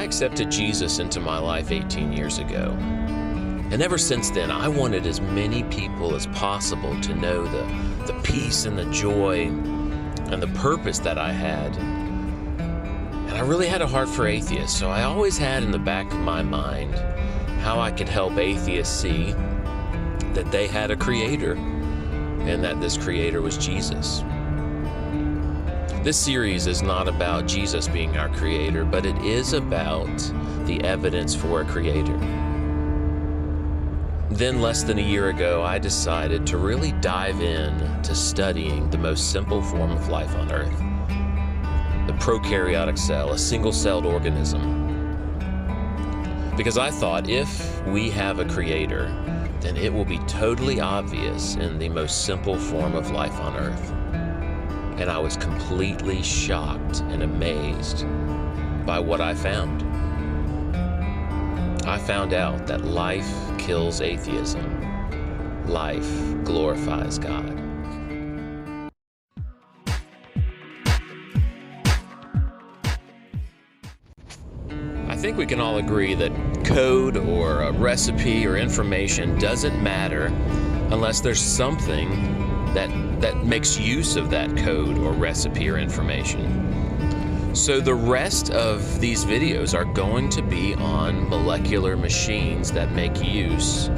accepted Jesus into my life 18 years ago. And ever since then, I wanted as many people as possible to know the peace and the joy and the purpose that I had. And I really had a heart for atheists, so I always had in the back of my mind how I could help atheists see that they had a creator and that this creator was Jesus. This series is not about Jesus being our creator, but it is about the evidence for a creator. Then, less than a year ago, I decided to really dive in to studying the most simple form of life on Earth, the prokaryotic cell, a single-celled organism. Because I thought if we have a creator, then it will be totally obvious in the most simple form of life on Earth. And I was completely shocked and amazed by what I found. I found out that life kills atheism. Life glorifies God. I think we can all agree that code or a recipe or information doesn't matter unless there's something that makes use of that code or recipe or information. So the rest of these videos are going to be on molecular machines that make use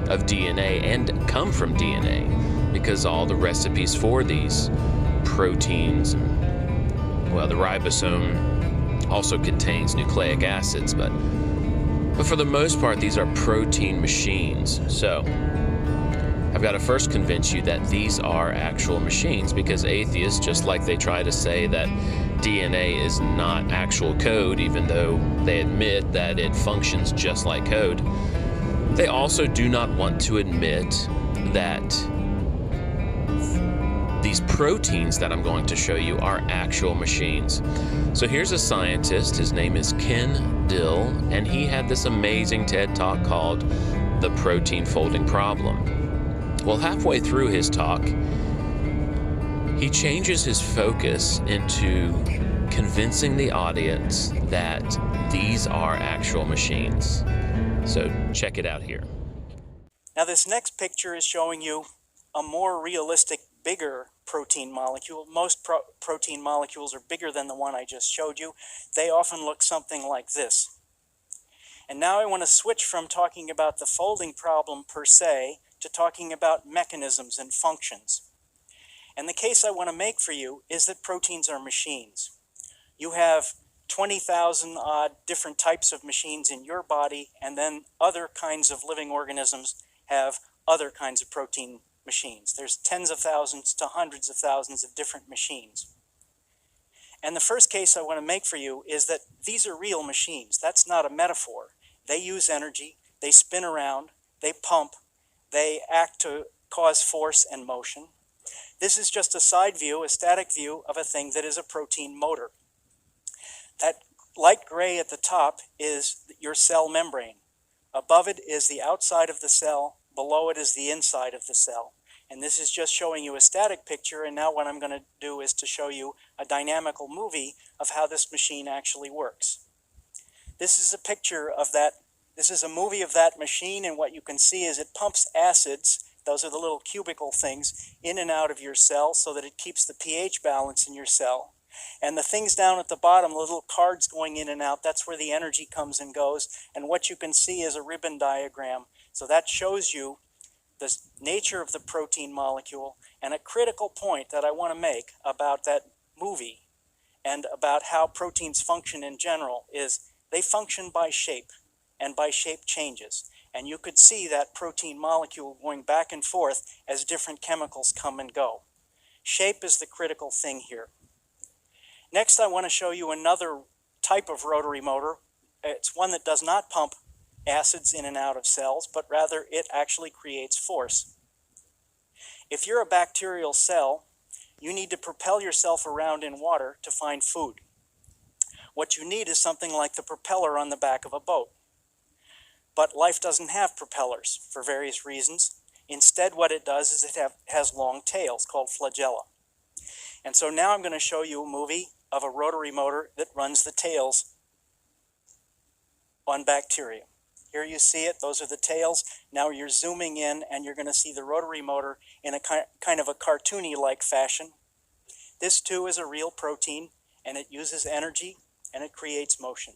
of DNA and come from DNA, because all the recipes for these proteins, well, the ribosome also contains nucleic acids, but for the most part, these are protein machines. So I've got to first convince you that these are actual machines, because atheists, just like they try to say that DNA is not actual code, even though they admit that it functions just like code, they also do not want to admit that these proteins that I'm going to show you are actual machines. So here's a scientist, his name is Ken Dill, and he had this amazing TED Talk called The Protein Folding Problem. Well, halfway through his talk, he changes his focus into convincing the audience that these are actual machines. So check it out here. Now this next picture is showing you a more realistic, bigger protein molecule. Most protein molecules are bigger than the one I just showed you. They often look something like this. And now I want to switch from talking about the folding problem per se to talking about mechanisms and functions. And the case I want to make for you is that proteins are machines. You have 20,000 odd different types of machines in your body, and then other kinds of living organisms have other kinds of protein machines. There's tens of thousands to hundreds of thousands of different machines. And the first case I want to make for you is that these are real machines. That's not a metaphor. They use energy, they spin around, they pump, they act to cause force and motion. This is just a side view, a static view of a thing that is a protein motor. That light gray at the top is your cell membrane. Above it is the outside of the cell, below it is the inside of the cell. And this is just showing you a static picture, and now what I'm going to do is to show you a dynamical movie of how this machine actually works. This is a picture of that. This is a movie of that machine, and what you can see is it pumps acids, those are the little cubical things, in and out of your cell so that it keeps the pH balance in your cell. And the things down at the bottom, the little cards going in and out, that's where the energy comes and goes. And what you can see is a ribbon diagram. So that shows you the nature of the protein molecule. And a critical point that I want to make about that movie and about how proteins function in general is they function by shape and by shape changes. And you could see that protein molecule going back and forth as different chemicals come and go. Shape is the critical thing here. Next, I want to show you another type of rotary motor. It's one that does not pump acids in and out of cells, but rather it actually creates force. If you're a bacterial cell, you need to propel yourself around in water to find food. What you need is something like the propeller on the back of a boat. But life doesn't have propellers for various reasons. Instead, what it does is it has long tails called flagella. And so now I'm going to show you a movie of a rotary motor that runs the tails on bacteria. Here you see it, those are the tails. Now you're zooming in and you're going to see the rotary motor in a kind of a cartoony-like fashion. This too is a real protein, and it uses energy and it creates motion.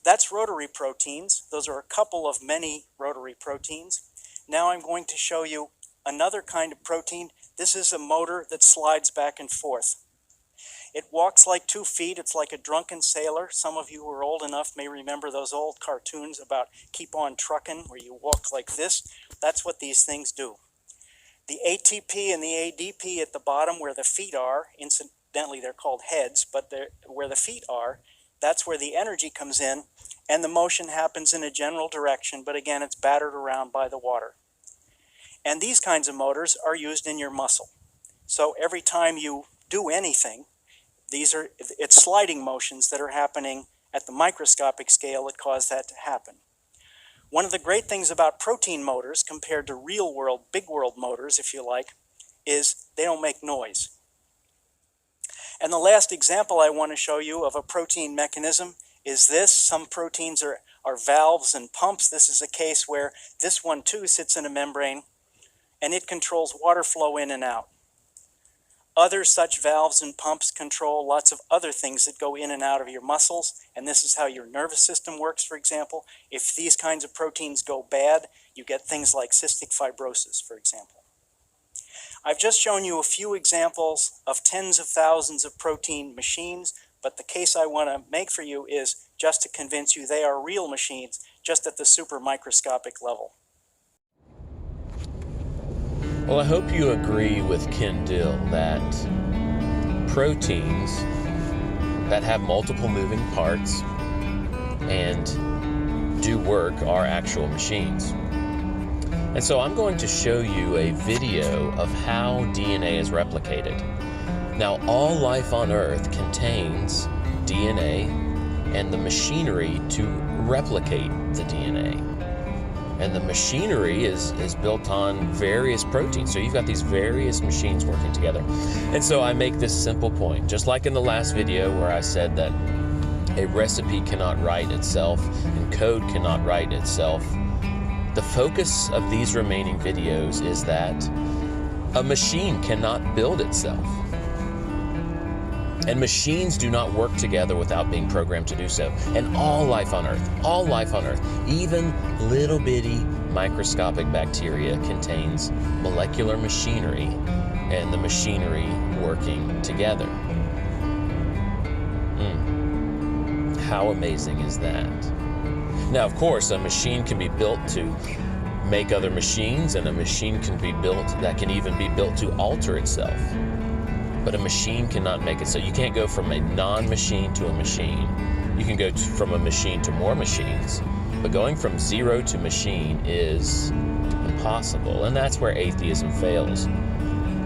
That's rotary proteins. Those are a couple of many rotary proteins. Now I'm going to show you another kind of protein. This is a motor that slides back and forth. It walks like 2 feet. It's like a drunken sailor. Some of you who are old enough may remember those old cartoons about Keep On Truckin', where you walk like this. That's what these things do. The ATP and the ADP at the bottom where the feet are, incidentally they're called heads, but where the feet are, that's where the energy comes in, and the motion happens in a general direction, but again, it's battered around by the water. And these kinds of motors are used in your muscle. So every time you do anything, it's sliding motions that are happening at the microscopic scale that cause that to happen. One of the great things about protein motors compared to real world, big world motors, if you like, is they don't make noise. And the last example I want to show you of a protein mechanism is this. Some proteins are valves and pumps. This is a case where this one too sits in a membrane, and it controls water flow in and out. Other such valves and pumps control lots of other things that go in and out of your muscles, and this is how your nervous system works, for example. If these kinds of proteins go bad, you get things like cystic fibrosis, for example. I've just shown you a few examples of tens of thousands of protein machines, but the case I want to make for you is just to convince you they are real machines, just at the super microscopic level. Well, I hope you agree with Ken Dill that proteins that have multiple moving parts and do work are actual machines. And so I'm going to show you a video of how DNA is replicated. Now, all life on Earth contains DNA and the machinery to replicate the DNA. And the machinery is built on various proteins. So you've got these various machines working together. And so I make this simple point, just like in the last video where I said that a recipe cannot write itself and code cannot write itself. The focus of these remaining videos is that a machine cannot build itself. And machines do not work together without being programmed to do so. And all life on Earth, even little bitty microscopic bacteria contains molecular machinery and the machinery working together. How amazing is that? Now, of course, a machine can be built to make other machines, and a machine can be built that can even be built to alter itself. But a machine cannot make it so. You can't go from a non-machine to a machine. You can go from a machine to more machines, but going from zero to machine is impossible. And that's where atheism fails,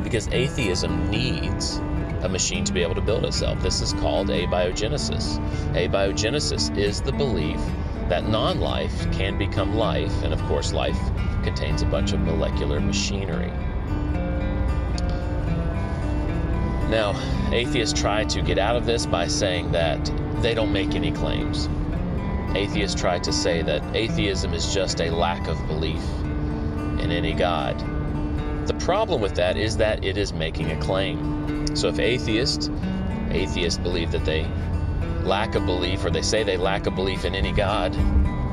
because atheism needs a machine to be able to build itself. This is called abiogenesis. Abiogenesis is the belief that non-life can become life, and of course life contains a bunch of molecular machinery. Now, atheists try to get out of this by saying that they don't make any claims. Atheists try to say that atheism is just a lack of belief in any God. The problem with that is that it is making a claim. So if atheists believe that they lack a belief, or they say they lack a belief in any God,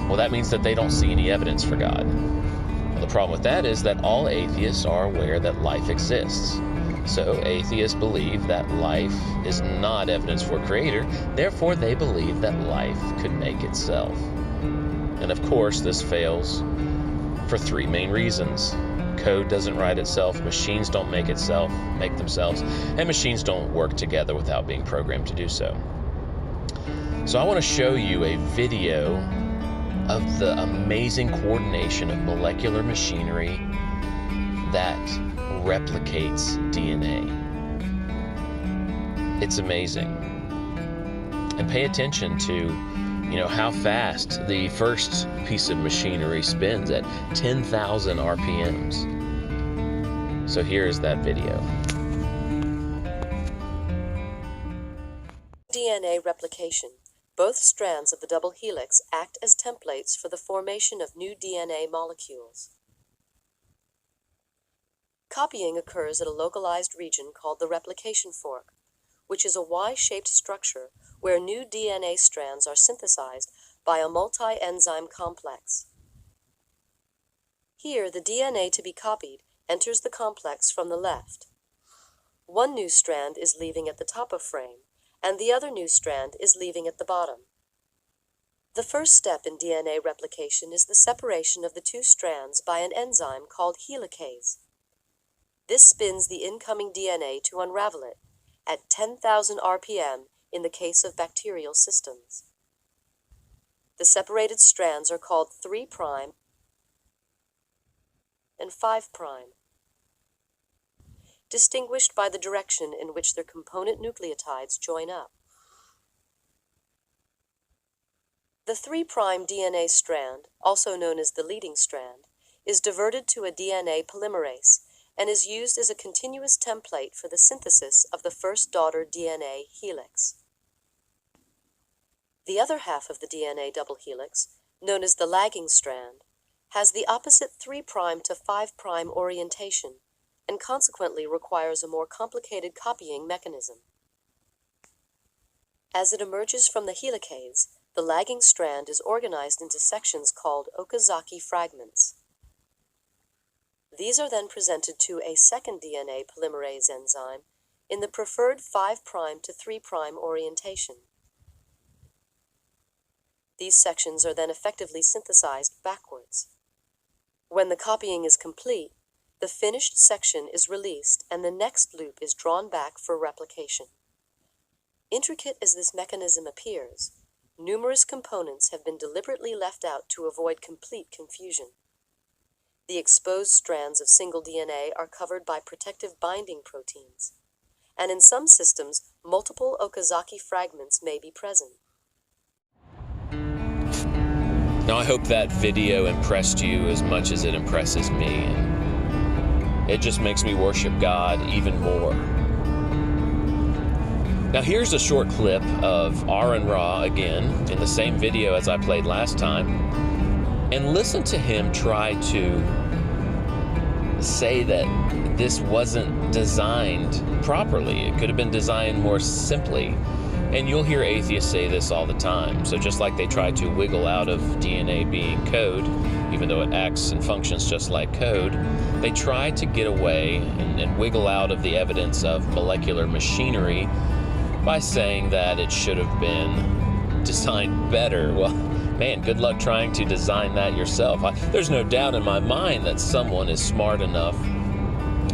well, that means that they don't see any evidence for God. Well, the problem with that is that all atheists are aware that life exists. So atheists believe that life is not evidence for a creator, therefore they believe that life could make itself. And of course, this fails for three main reasons. Code doesn't write itself, machines don't make themselves, and machines don't work together without being programmed to do so. So I want to show you a video of the amazing coordination of molecular machinery that replicates DNA. It's amazing. And pay attention to, how fast the first piece of machinery spins at 10,000 RPMs. So here's that video. DNA replication. Both strands of the double helix act as templates for the formation of new DNA molecules. Copying occurs at a localized region called the replication fork, which is a Y-shaped structure where new DNA strands are synthesized by a multi-enzyme complex. Here, the DNA to be copied enters the complex from the left. One new strand is leaving at the top of frame, and the other new strand is leaving at the bottom. The first step in DNA replication is the separation of the two strands by an enzyme called helicase. This spins the incoming DNA to unravel it at 10,000 RPM in the case of bacterial systems. The separated strands are called 3' and 5', distinguished by the direction in which their component nucleotides join up. The 3' DNA strand, also known as the leading strand, is diverted to a DNA polymerase and is used as a continuous template for the synthesis of the first daughter DNA helix. The other half of the DNA double helix, known as the lagging strand, has the opposite 3' to 5' orientation and consequently requires a more complicated copying mechanism. As it emerges from the helicase, the lagging strand is organized into sections called Okazaki fragments. These are then presented to a second DNA polymerase enzyme in the preferred 5' to 3' orientation. These sections are then effectively synthesized backwards. When the copying is complete, the finished section is released and the next loop is drawn back for replication. Intricate as this mechanism appears, numerous components have been deliberately left out to avoid complete confusion. The exposed strands of single DNA are covered by protective binding proteins, and in some systems, multiple Okazaki fragments may be present. Now, I hope that video impressed you as much as it impresses me. It just makes me worship God even more. Now, here's a short clip of Aron again in the same video as I played last time. And listen to him try to say that this wasn't designed properly. It could have been designed more simply. And you'll hear atheists say this all the time. So just like they try to wiggle out of DNA being code, even though it acts and functions just like code, they try to get away and wiggle out of the evidence of molecular machinery by saying that it should have been designed better. Well, man, good luck trying to design that yourself. There's no doubt in my mind that someone is smart enough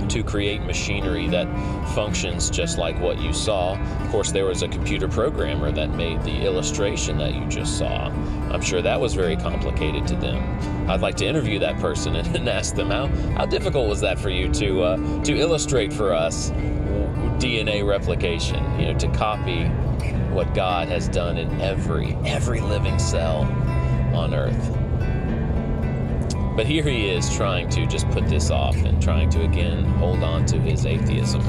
to create machinery that functions just like what you saw. Of course, there was a computer programmer that made the illustration that you just saw. I'm sure that was very complicated to them. I'd like to interview that person and ask them how difficult was that for you to illustrate for us DNA replication, to copy what God has done in every living cell on Earth. But here he is trying to just put this off and trying to again hold on to his atheism.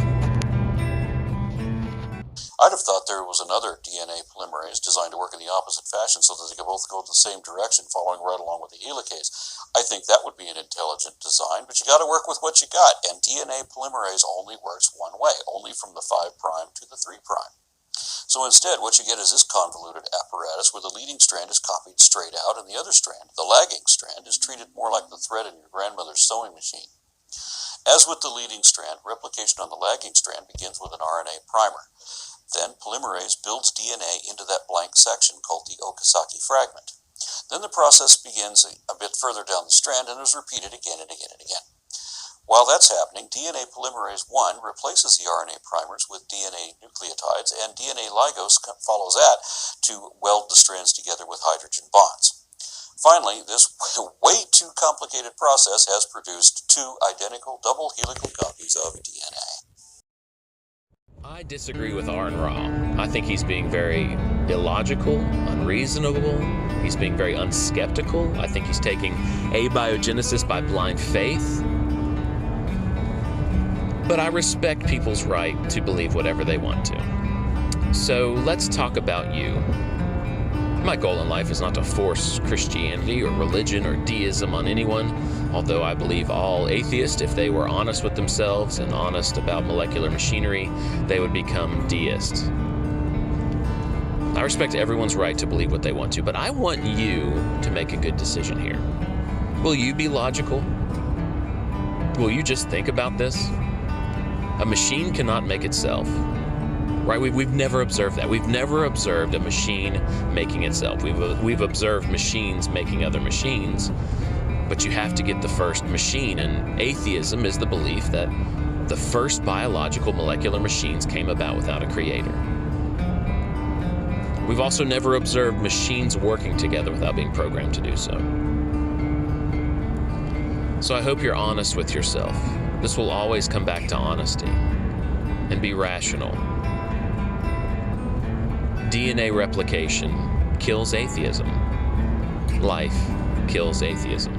I'd have thought there was another DNA polymerase designed to work in the opposite fashion so that they could both go in the same direction, following right along with the helicase. I think that would be an intelligent design, but you got to work with what you got, and DNA polymerase only works one way, only from the 5' to the 3'. So instead, what you get is this convoluted apparatus where the leading strand is copied straight out and the other strand, the lagging strand, is treated more like the thread in your grandmother's sewing machine. As with the leading strand, replication on the lagging strand begins with an RNA primer. Then polymerase builds DNA into that blank section called the Okazaki fragment. Then the process begins a bit further down the strand and is repeated again and again and again. While that's happening, DNA polymerase 1 replaces the RNA primers with DNA nucleotides, and DNA ligase follows that to weld the strands together with hydrogen bonds. Finally, this way too complicated process has produced two identical double helical copies of DNA. I disagree with Aron. I think he's being very illogical, unreasonable. He's being very unskeptical. I think he's taking abiogenesis by blind faith. But I respect people's right to believe whatever they want to. So let's talk about you. My goal in life is not to force Christianity or religion or deism on anyone, although I believe all atheists, if they were honest with themselves and honest about molecular machinery, they would become deists. I respect everyone's right to believe what they want to, but I want you to make a good decision here. Will you be logical? Will you just think about this? A machine cannot make itself. Right? We've never observed that. We've never observed a machine making itself. We've observed machines making other machines, but you have to get the first machine. And atheism is the belief that the first biological molecular machines came about without a creator. We've also never observed machines working together without being programmed to do so. So I hope you're honest with yourself. This will always come back to honesty. And be rational. DNA replication kills atheism. Life kills atheism.